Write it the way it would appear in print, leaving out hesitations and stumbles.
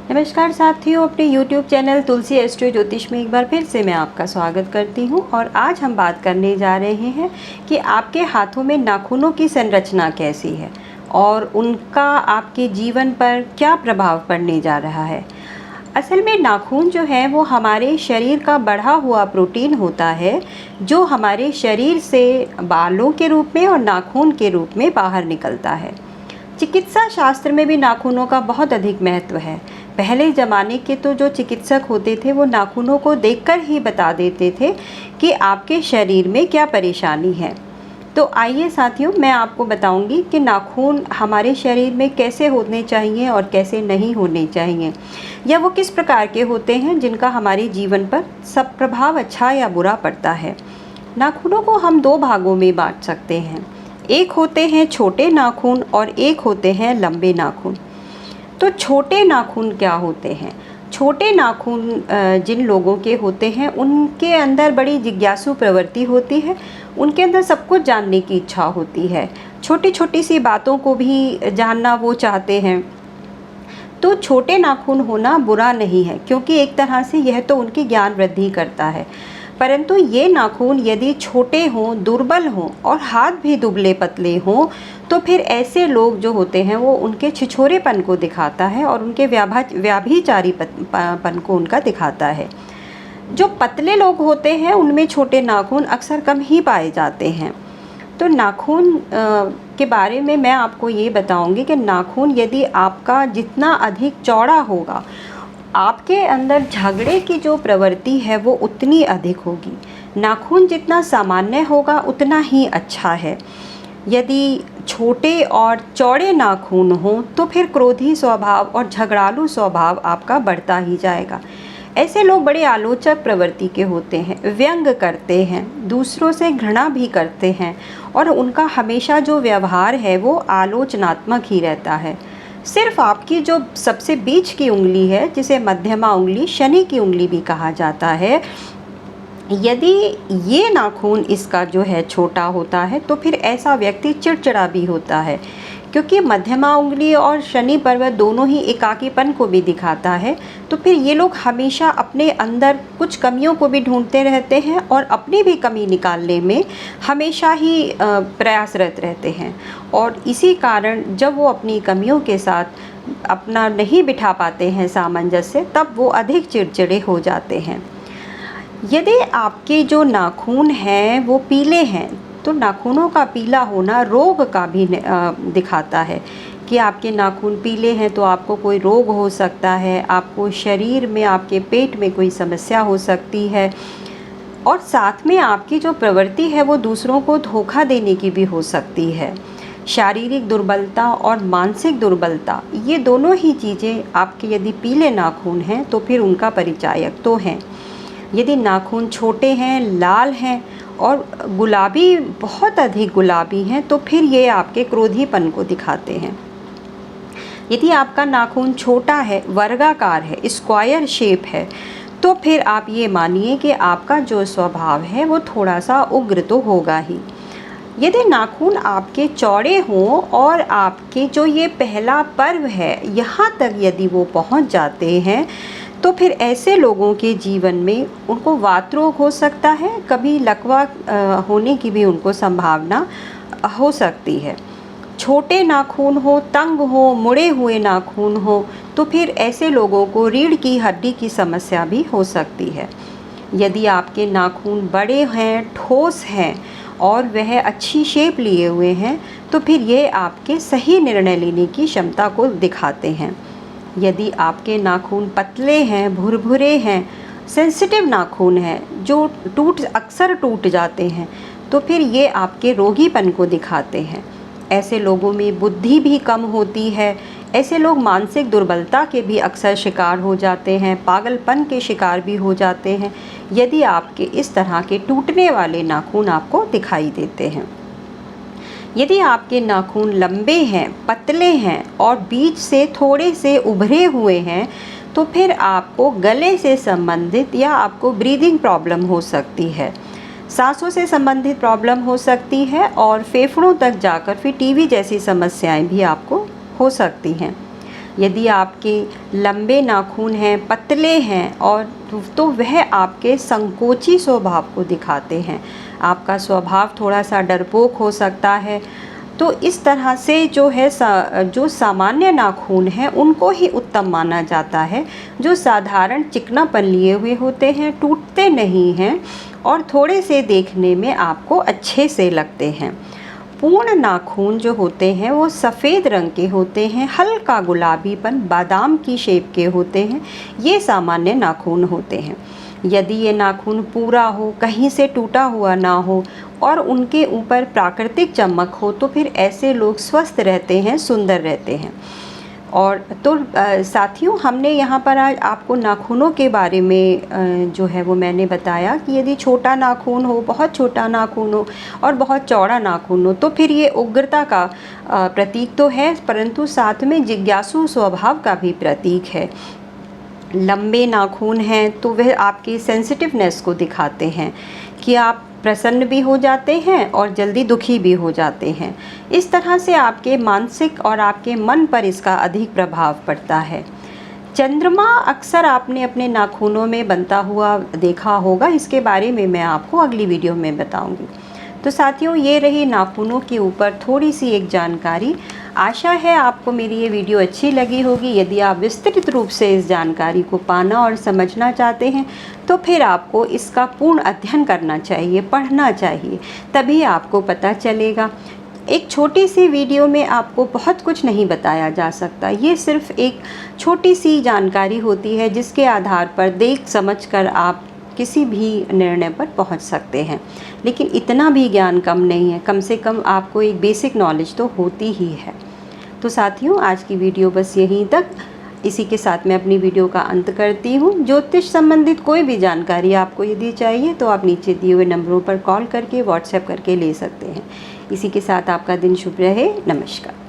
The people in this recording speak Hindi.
नमस्कार साथियों, अपने YouTube चैनल तुलसी एस्ट्रो ज्योतिष में एक बार फिर से मैं आपका स्वागत करती हूं। और आज हम बात करने जा रहे हैं कि आपके हाथों में नाखूनों की संरचना कैसी है और उनका आपके जीवन पर क्या प्रभाव पड़ने जा रहा है। असल में नाखून जो है वो हमारे शरीर का बढ़ा हुआ प्रोटीन होता है, जो हमारे शरीर से बालों के रूप में और नाखून के रूप में बाहर निकलता है। चिकित्सा शास्त्र में भी नाखूनों का बहुत अधिक महत्व है। पहले ज़माने के तो जो चिकित्सक होते थे वो नाखूनों को देखकर ही बता देते थे कि आपके शरीर में क्या परेशानी है। तो आइए साथियों, मैं आपको बताऊंगी कि नाखून हमारे शरीर में कैसे होने चाहिए और कैसे नहीं होने चाहिए, या वो किस प्रकार के होते हैं जिनका हमारे जीवन पर सब प्रभाव अच्छा या बुरा पड़ता है। नाखूनों को हम दो भागों में बांट सकते हैं। एक होते हैं छोटे नाखून और एक होते हैं लंबे नाखून। तो छोटे नाखून क्या होते हैं? छोटे नाखून जिन लोगों के होते हैं उनके अंदर बड़ी जिज्ञासु प्रवृत्ति होती है। उनके अंदर सब कुछ जानने की इच्छा होती है, छोटी छोटी सी बातों को भी जानना वो चाहते हैं। तो छोटे नाखून होना बुरा नहीं है, क्योंकि एक तरह से यह तो उनकी ज्ञान वृद्धि करता है। परंतु ये नाखून यदि छोटे हों, दुर्बल हों और हाथ भी दुबले पतले हों, तो फिर ऐसे लोग जो होते हैं वो उनके छिछोरेपन को दिखाता है और उनके व्याभिचारीपन को उनका दिखाता है। जो पतले लोग होते हैं उनमें छोटे नाखून अक्सर कम ही पाए जाते हैं। तो नाखून के बारे में मैं आपको ये बताऊंगी कि नाखून यदि आपका जितना अधिक चौड़ा होगा, आपके अंदर झगड़े की जो प्रवृत्ति है वो उतनी अधिक होगी। नाखून जितना सामान्य होगा उतना ही अच्छा है। यदि छोटे और चौड़े नाखून हों तो फिर क्रोधी स्वभाव और झगड़ालू स्वभाव आपका बढ़ता ही जाएगा। ऐसे लोग बड़े आलोचक प्रवृत्ति के होते हैं, व्यंग करते हैं, दूसरों से घृणा भी करते हैं और उनका हमेशा जो व्यवहार है वो आलोचनात्मक ही रहता है। सिर्फ आपकी जो सबसे बीच की उंगली है, जिसे मध्यमा उंगली, शनि की उंगली भी कहा जाता है, यदि ये नाखून इसका जो है छोटा होता है तो फिर ऐसा व्यक्ति चिड़चिड़ा भी होता है, क्योंकि मध्यमा उंगली और शनि पर्वत दोनों ही एकाकीपन को भी दिखाता है। तो फिर ये लोग हमेशा अपने अंदर कुछ कमियों को भी ढूंढते रहते हैं और अपनी भी कमी निकालने में हमेशा ही प्रयासरत रहते हैं। और इसी कारण जब वो अपनी कमियों के साथ अपना नहीं बिठा पाते हैं सामंजस्य, तब वो अधिक चिड़चिड़े हो जाते हैं। यदि आपके जो नाखून हैं वो पीले हैं, तो नाखूनों का पीला होना रोग का भी दिखाता है कि आपके नाखून पीले हैं तो आपको कोई रोग हो सकता है, आपको शरीर में, आपके पेट में कोई समस्या हो सकती है। और साथ में आपकी जो प्रवृत्ति है वो दूसरों को धोखा देने की भी हो सकती है। शारीरिक दुर्बलता और मानसिक दुर्बलता, ये दोनों ही चीज़ें आपके यदि पीले नाखून हैं तो फिर उनका परिचायक तो हैं। यदि नाखून छोटे हैं, लाल हैं और गुलाबी, बहुत अधिक गुलाबी हैं, तो फिर ये आपके क्रोधीपन को दिखाते हैं। यदि आपका नाखून छोटा है, वर्गाकार है, स्क्वायर शेप है, तो फिर आप ये मानिए कि आपका जो स्वभाव है वो थोड़ा सा उग्र तो होगा ही। यदि नाखून आपके चौड़े हों और आपके जो ये पहला पर्व है यहाँ तक यदि वो पहुँच जाते हैं, तो फिर ऐसे लोगों के जीवन में उनको वात रोग हो सकता है, कभी लकवा होने की भी उनको संभावना हो सकती है। छोटे नाखून हो, तंग हो, मुड़े हुए नाखून हो, तो फिर ऐसे लोगों को रीढ़ की हड्डी की समस्या भी हो सकती है। यदि आपके नाखून बड़े हैं, ठोस हैं और वह अच्छी शेप लिए हुए हैं, तो फिर ये आपके सही निर्णय लेने की क्षमता को दिखाते हैं। यदि आपके नाखून पतले हैं, भुरभुरे हैं, सेंसिटिव नाखून हैं जो अक्सर टूट जाते हैं, तो फिर ये आपके रोगीपन को दिखाते हैं। ऐसे लोगों में बुद्धि भी कम होती है। ऐसे लोग मानसिक दुर्बलता के भी अक्सर शिकार हो जाते हैं, पागलपन के शिकार भी हो जाते हैं, यदि आपके इस तरह के टूटने वाले नाखून आपको दिखाई देते हैं। यदि आपके नाखून लंबे हैं, पतले हैं और बीच से थोड़े से उभरे हुए हैं, तो फिर आपको गले से संबंधित या आपको ब्रीदिंग प्रॉब्लम हो सकती है, सांसों से संबंधित प्रॉब्लम हो सकती है और फेफड़ों तक जाकर फिर टीबी जैसी समस्याएं भी आपको हो सकती हैं। यदि आपके लंबे नाखून हैं, पतले हैं और तो वह आपके संकोची स्वभाव को दिखाते हैं। आपका स्वभाव थोड़ा सा डरपोक हो सकता है। तो इस तरह से जो है जो सामान्य नाखून हैं उनको ही उत्तम माना जाता है, जो साधारण चिकनापन लिए हुए होते हैं, टूटते नहीं हैं और थोड़े से देखने में आपको अच्छे से लगते हैं। पूर्ण नाखून जो होते हैं वो सफ़ेद रंग के होते हैं, हल्का गुलाबीपन बादाम की शेप के होते हैं। ये सामान्य नाखून होते हैं। यदि ये नाखून पूरा हो, कहीं से टूटा हुआ ना हो और उनके ऊपर प्राकृतिक चमक हो तो फिर ऐसे लोग स्वस्थ रहते हैं, सुंदर रहते हैं। और तो साथियों, हमने यहाँ पर आज आपको नाखूनों के बारे में जो है वो मैंने बताया कि यदि छोटा नाखून हो, बहुत छोटा नाखून हो और बहुत चौड़ा नाखून हो तो फिर ये उग्रता का प्रतीक तो है, परंतु साथ में जिज्ञासु स्वभाव का भी प्रतीक है। लंबे नाखून हैं तो वह आपकी सेंसिटिवनेस को दिखाते हैं कि आप प्रसन्न भी हो जाते हैं और जल्दी दुखी भी हो जाते हैं। इस तरह से आपके मानसिक और आपके मन पर इसका अधिक प्रभाव पड़ता है। चंद्रमा अक्सर आपने अपने नाखूनों में बनता हुआ देखा होगा, इसके बारे में मैं आपको अगली वीडियो में बताऊंगी। तो साथियों, ये रही नाखूनों के ऊपर थोड़ी सी एक जानकारी। आशा है आपको मेरी ये वीडियो अच्छी लगी होगी। यदि आप विस्तृत रूप से इस जानकारी को पाना और समझना चाहते हैं तो फिर आपको इसका पूर्ण अध्ययन करना चाहिए, पढ़ना चाहिए, तभी आपको पता चलेगा। एक छोटी सी वीडियो में आपको बहुत कुछ नहीं बताया जा सकता। ये सिर्फ एक छोटी सी जानकारी होती है जिसके आधार पर देख समझ कर आप किसी भी निर्णय पर पहुंच सकते हैं। लेकिन इतना भी ज्ञान कम नहीं है, कम से कम आपको एक बेसिक नॉलेज तो होती ही है। तो साथियों, आज की वीडियो बस यहीं तक। इसी के साथ मैं अपनी वीडियो का अंत करती हूँ। ज्योतिष संबंधित कोई भी जानकारी आपको यदि चाहिए तो आप नीचे दिए हुए नंबरों पर कॉल करके, व्हाट्सएप करके ले सकते हैं। इसी के साथ आपका दिन शुभ रहे। नमस्कार।